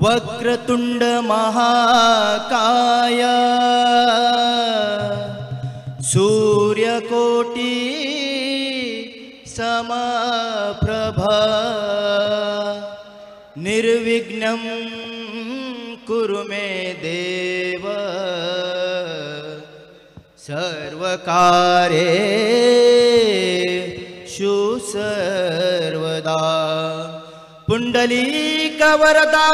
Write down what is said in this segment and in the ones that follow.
वक्रतुंड महाकाय सूर्यकोटि समप्रभा निर्विघ्नं कुरु मे देव सर्वकार्येषु सर्वदा पुंडलीक वरदा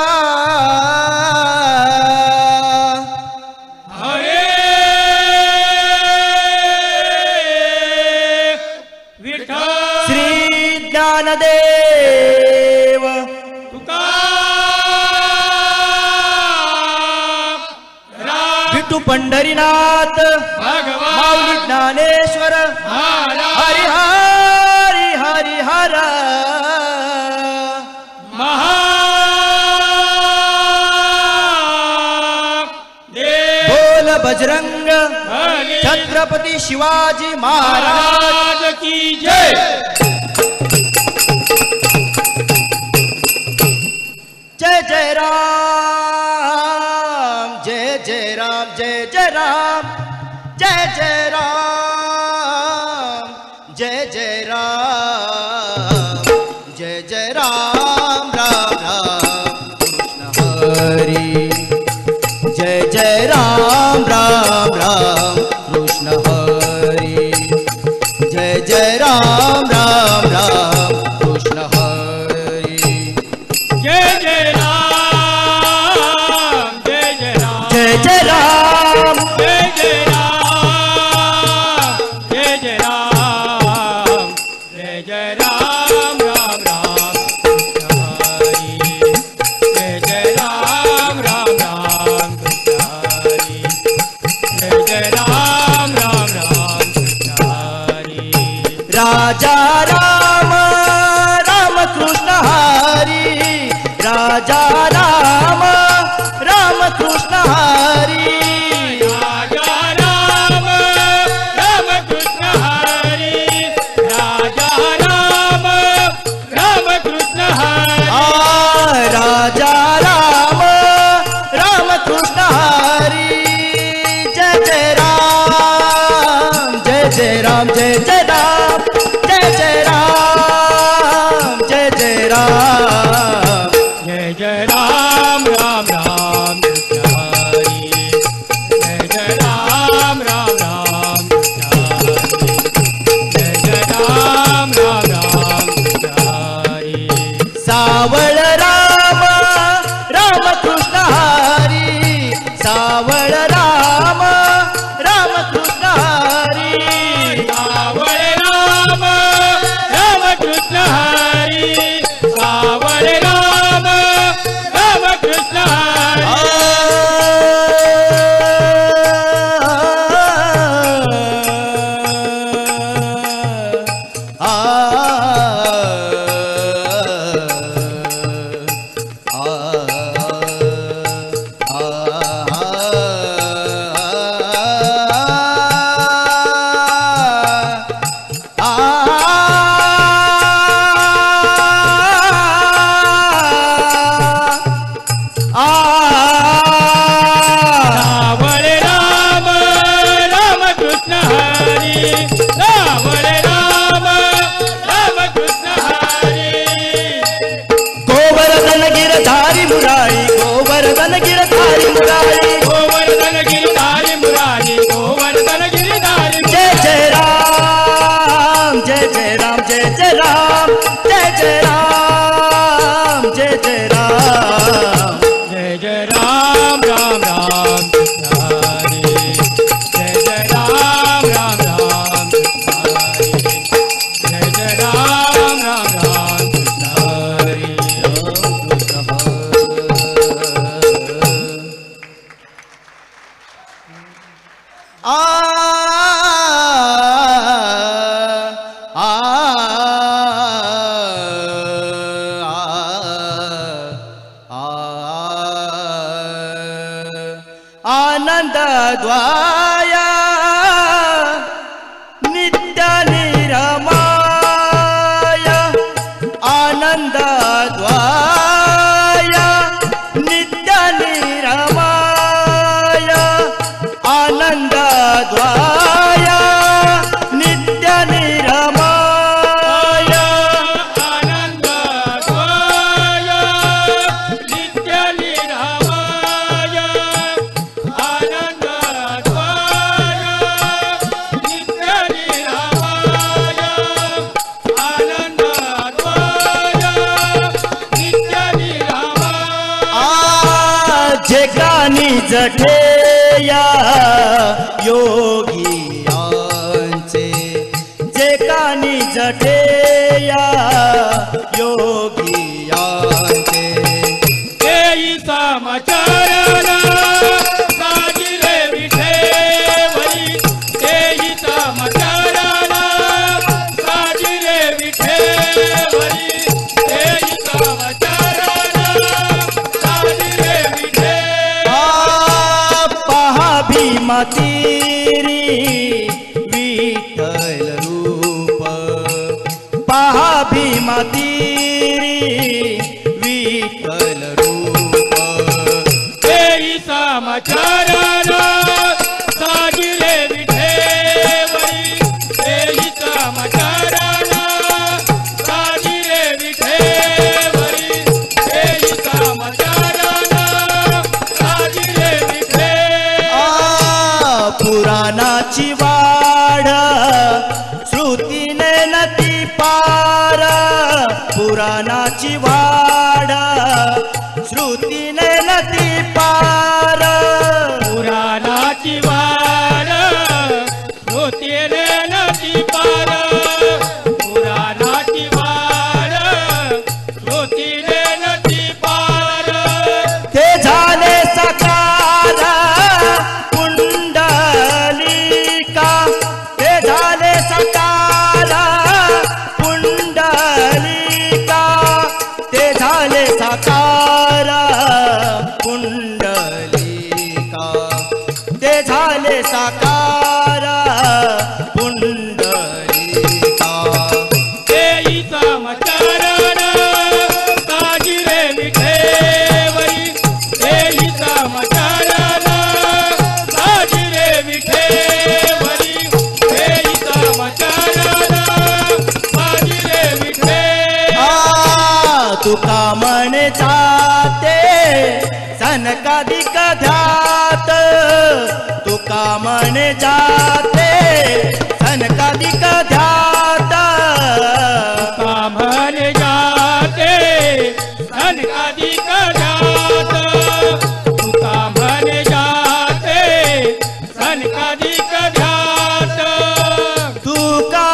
हरे विठ्ठल श्री ज्ञानदेव तुकाराम विठू पंढरीनाथ भगवान माऊली ज्ञानेश्वर हरि हरि हरि हर बोल बजरंग छत्रपति शिवाजी महाराज की जय। जय जय राम जय जय राम जय जय राम जय जय राम जय जय राम जय जय राम राम राम कृष्ण हरि जय जय राम राम राम कृष्ण हरि जय जय राम राम राम कृष्ण हरि जय जय राम जय जय राम जय जय राम जय जय राम जय जय राम जय जय राम राम राम कृष्ण हरि जय जय राम राम राम कृष्ण हरि जय जय राम राम राम कृष्ण हरि राजा राम राम कृष्ण हरि राजा राम राम कृष्ण हरि राजा राम राम कृष्ण हरि राजा राम राम कृष्ण हरि राजा राम राम कृष्ण हरि जय जय राम जय जय राम जय जय राम जय जय राम जय जय राम जय जय राम राम राम कृष्ण हरि जय जय राम राम राम कृष्ण हरि जय जय राम राम राम कृष्ण हरि सावळ राम राम कृष्ण हरि सावळ राम राम कृष्ण हरि सावळ राम राम कृष्ण हरि सावळ राम राम कृष्ण हरि सावळ राम राम कृष्ण हरि सावळ राम राम कृष्ण हरि गोवर्धन गिरधारी मुरारी गोवर्धन गिरधारी मुरारी गोवर्धन गिरधारी मुरारी गोवर्धन गिरधारी जय जय राम जय जय राम जय जय राम जय जय राम जय जय राम जय जय राम राम राम कृष्ण हरि जय जय राम राम राम कृष्ण हरि जय जय राम राम राम कृष्ण हरि आ जठेया योगियांचे जे कानी जठेया योगियांचे तेई समाचार साजिरे विठेवरी तेई समाचार साजिरे विठेवरी तेई समाचार साजिरे विठे पहा भीमा तीरी विठ्ठल रूप पहा भीमा तीरी विठ्ठल रूप तेई समाचार साजिरे विठेवरी तेई समाचार साजिरे विठेवरी तेई समाचार साजिरे विठे पुराणाची वाढ श्रुतीने नदी पार पुराणाची वाढ श्रुतीने नदी पार पुराणाची वार श्रुतीने नदी पार पुराणाची वार श्रुतीने नदी पार ते झाले साकार पुंडलिका ते झाले साकार पुंडलिका ते झाले साकार पुंडलिका ते झाले साकार पुंडलिका तेई समाचार साजिरे विठेवरी तेई समाचार साजिरे विठेवरी तेई समाचार साजिरे विठे तुका म्हणे जाते सनकादिक ध्यात तुका म्हणे जाते सनकादिक ध्यात कामन जाते सनकादिक जात तुका म्हण जाते सनकादिक जात तुका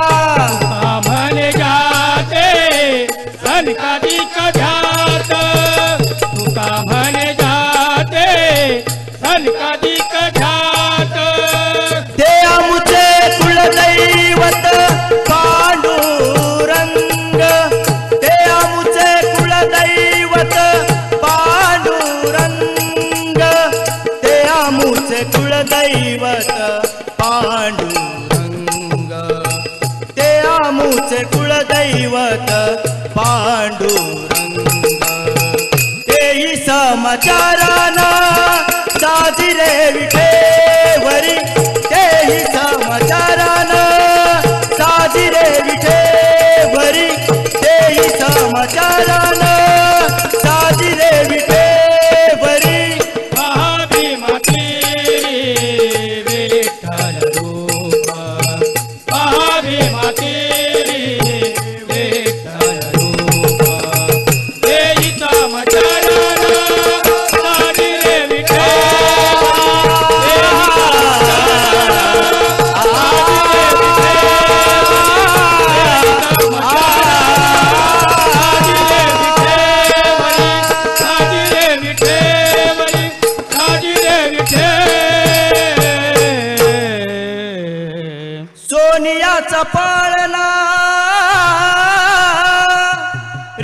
कामन जाते सनकादिक जात तुका म्हण जाते सनकादिक जात ते आमुचे कुलदैवत पांडुरंग ते आमुचे कुलदैवत पांडुरंग ते आमुचे कुलदैवत पांडुरंग ते आमुचे कुलदैवत पांडुरंग तेही समाचाराना साजिरे विठेवरी तेही समाचाराना साजिरे विठेवरी तेही समाचाराना साजिरे विठेवरी महाभीमाती विठ्ठल रूप महाभीमाती विठ्ठल रूप तेई समाचार साजिरे विठे साजिरे विठेवरी साजिरे विठे सोनियाचा पाळणा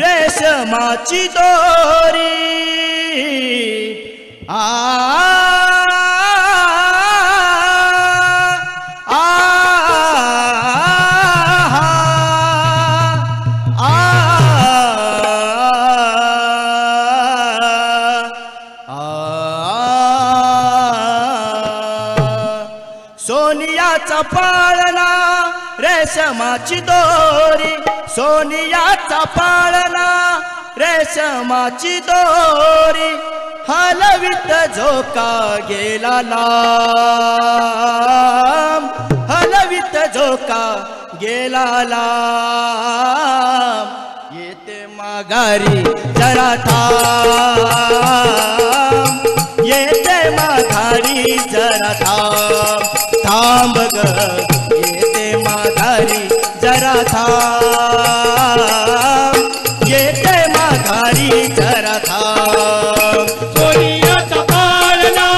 रेशमाची दोरी आ सोनियाचा पाळणा रेशमाची दोरी, सोनियाचा पाळणा रेशमाची दोरी, हलवित झोका गेला लांब, हलवित झोका गेला लांब, येते माघारी जरा थांब, येते माघारी जरा थांब, थांब ग येते माघारी जरा थांब, येते माघारी जरा थांब. सोनियाचा पाळणा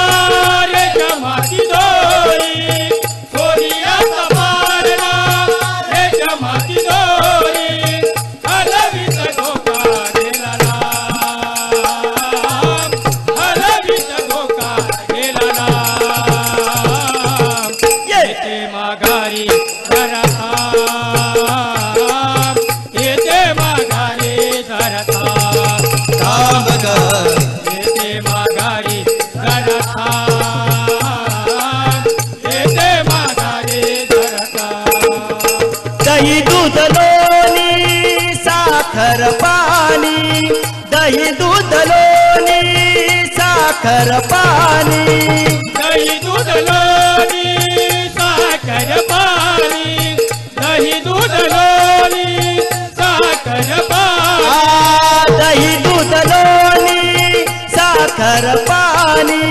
रेशमाची दोरी, सोनियाचा पाळणा रेशमाची दोरी, हलवित झोका गेला लांब, हलवित झोका गेला लांब, येते माघारी जरा थांब, येते माघारी जरा थांब, थांब ग येते माघारी जरा थांब, येते माघारी जरा थांब. दही दूध लोणी साखर पाणी, दही दूध लोणी साखर पाणी, दही दूध लोणी साखर पाणी, दही दूध लोणी साखर पाणी, दही दूध लोणी साखर पाणी,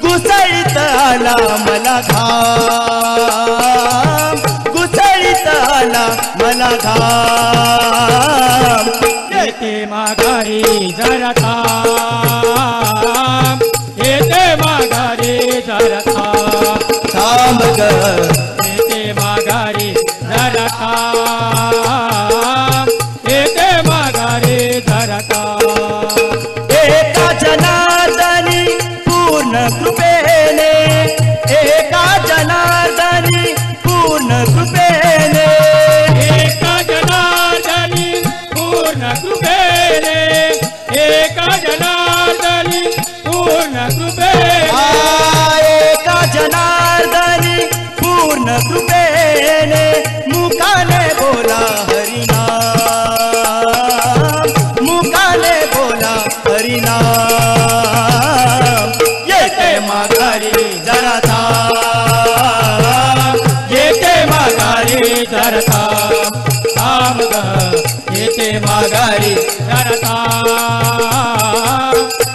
घुसळीत आला मला घाम, घुसळीत आला मला घाम, येते माघारी जरा थांब, येते माघारी जरा थांब, थांब ग येते माघारी जरा थांब, येते माघारी जरा थांब. एका जनार्दनी पूर्ण कृपेने, एका जनार्दनी पूर्ण कृपेने, एका जनार्दनी पूर्ण कृपेने, एका जनार्दनी पूर्ण कृपेने, एका जनार्दनी पूर्ण कृपेने, मुखाने बोला हरिनाम, मुखाने बोला हरिनाम, येते माघारी जरा थांब, येते माघारी जरा थांब, थांब ग येते माघारी जरा थांब,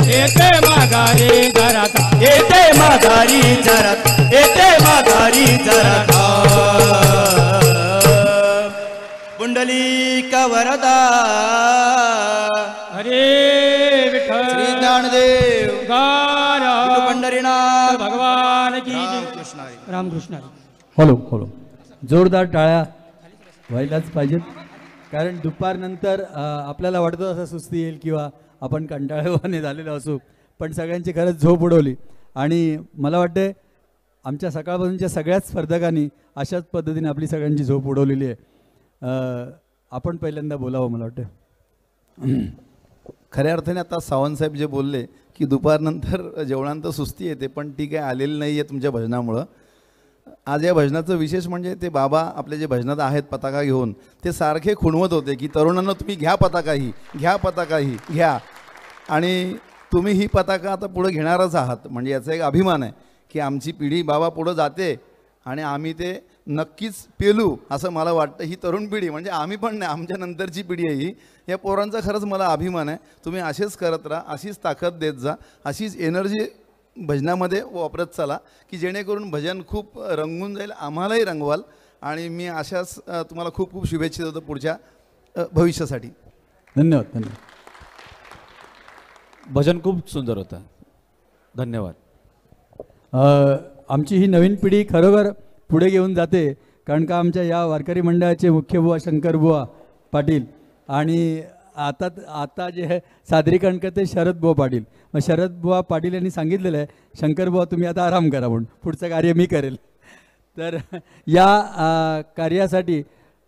येते माघारी जरा थांब, येते माघारी जरा, येते माघारी जरा थांब. पुंडलिक वरदा हरे विठ्ठल श्री ज्ञानदेव तुकाराम विठू पंढरीनाथ भगवान की जय. कृष्ण हरी. रामकृष्ण हरी. हॅलो हॅलो जोरदार टाळ्या व्हायलाच पाहिजेत, कारण दुपारनंतर आपल्याला वाटतं असं सुस्ती येईल किंवा आपण कंटाळवाने झालेलो असू, पण सगळ्यांची खरंच झोप उडवली. आणि मला वाटते आमच्या सकाळपासूनच्या सगळ्याच स्पर्धकांनी अशाच पद्धतीने आपली सगळ्यांची झोप उडवलेली आहे. आपण पहिल्यांदा बोलावं मला वाटतं. खऱ्या अर्थाने आता सावंतसाहेब जे बोलले की दुपारनंतर जेवणानंतर सुस्ती येते, पण ती काय आलेली नाही आहे तुमच्या भजनामुळं. आज या भजनाचं विशेष म्हणजे ते बाबा आपले जे भजनात आहेत पताका घेऊन ते सारखे खुणवत होते की तरुणांना तुम्ही घ्या पताकाही, घ्या पताकाही घ्या. आणि तुम्ही ही पताका आता पुढे घेणारच आहात, म्हणजे याचा एक अभिमान आहे की आमची पिढी बाबा पुढं जाते आणि आम्ही ते नक्कीच पेलू असं मला वाटतं. ही तरुण पिढी म्हणजे आम्ही पण नाही, आमच्या नंतरची पिढी आहे ही. या पोरांचा खरंच मला अभिमान आहे. तुम्ही असेच करत राहा, अशीच ताकद देत जा, अशीच एनर्जी भजनामध्ये वापरत चला की जेणेकरून भजन खूप रंगून जाईल, आम्हालाही रंगवाल. आणि मी अशाच तुम्हाला खूप खूप शुभेच्छा देतो पुढच्या भविष्यासाठी. धन्यवाद धन्यवाद. भजन खूप सुंदर होतं, धन्यवाद. आमची ही नवीन पिढी खरोखर पुढे घेऊन जाते, कारण का आमच्या या वारकरी मंडळाचे मुख्य बुवा शंकरबुवा पाटील आणि आता जे आहे सादरीकरण करते शरद बुवा पाटील. मग शरद बुवा पाटील यांनी सांगितलेलं आहे शंकरबुवा तुम्ही आता आराम करा म्हणून, पुढचं कार्य मी करेल. तर या कार्यासाठी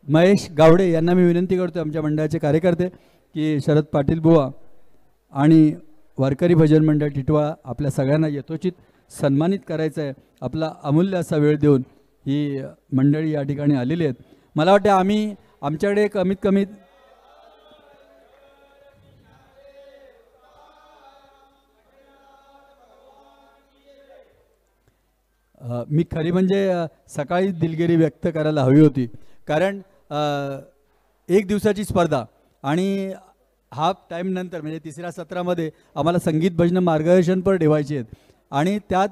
महेश गावडे यांना मी विनंती करतो, आमच्या मंडळाचे कार्यकर्ते, की शरद पाटील बुवा आणि वारकरी भजन मंडळ टिटवाळा आपल्या सगळ्यांना यथोचित सन्मानित करायचं आहे. आपला अमूल्य असा वेळ देऊन ही मंडळी या ठिकाणी आलेली आहेत. मला वाटतं आम्ही आमच्याकडे कमीत कमी मी खरी म्हणजे सकाळी दिलगिरी व्यक्त करायला हवी होती, कारण एक दिवसाची स्पर्धा आणि हाफ टाईम नंतर म्हणजे तिसऱ्या सत्रामध्ये आम्हाला संगीत भजनं मार्गदर्शन पण ठेवायचे आहेत आणि त्यात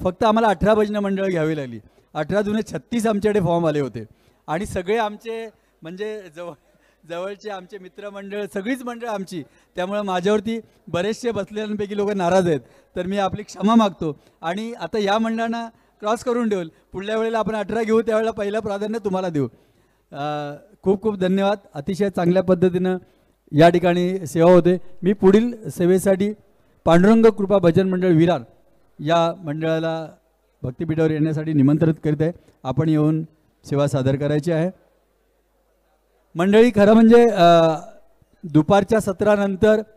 फक्त आम्हाला 18 भजनं मंडळं घ्यावी लागली. 18 जुने 36 आमच्याकडे फॉर्म आले होते आणि सगळे आमचे म्हणजे जवळचे आमचे मित्रमंडळ सगळीच मंडळ आमची, त्यामुळे माझ्यावरती बरेचसे बसलेल्यांपैकी लोक नाराज आहेत. तर मी आपली क्षमा मागतो आणि आता या मंडळांना क्रॉस करून ठेवल. पुढल्या वेळेला आपण 18 घेऊ, त्यावेळेला पहिलं प्राधान्य तुम्हाला देऊ. खूप खूप धन्यवाद. अतिशय चांगल्या पद्धतीनं या ठिकाणी सेवा होते. मी पुढील सेवेसाठी पांडुरंग कृपा भजन मंडळ विरार या मंडळाला भक्तिपीठावर येण्यासाठी निमंत्रित करीत आहे. आपण येऊन सेवा सादर करायची आहे. मंडळी खरं म्हणजे दुपारच्या सत्रानंतर